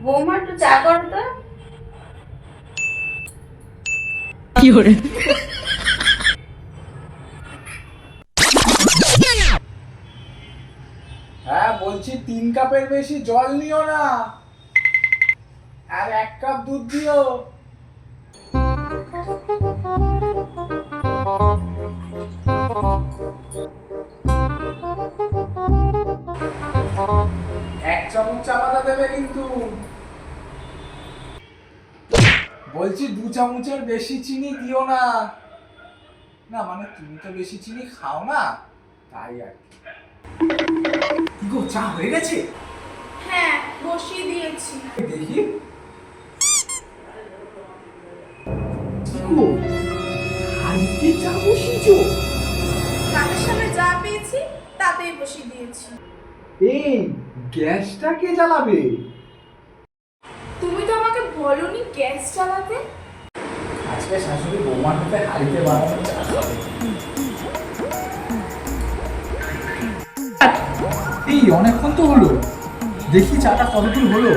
বৌমা একটু চা করো তো। কি করে? হ্যাঁ বলছি 3 কাপের বেশি জল নিও না, আর 1 কাপ দুধ দিও। এক চামচ চা পাতা দেবে কিন্তু। বলছি 2 চামচের বেশি চিনি দিও না। না মানে তুমি তো বেশি চিনি খাও না, তাই আর কি। কি গো, চা হয়ে গেছে? হ্যাঁ, বসিয়ে দিয়েছি। দেখি। কি গো, হাঁড়িতে চা বসিয়েছো? কাকের সামনে যা পেয়েছি তাতেই বসিয়ে দিয়েছি। এই গ্যাসটা কে জ্বালাবে? তুমি তো আমাকে বলোনি গ্যাস চালাতে। আজকে শাশুড়ি বৌমার হাতে হাঁড়িতে বানানো চা খাবে। এই অনেকক্ষণ তো হলো, দেখি চাটা কতদূর হলো।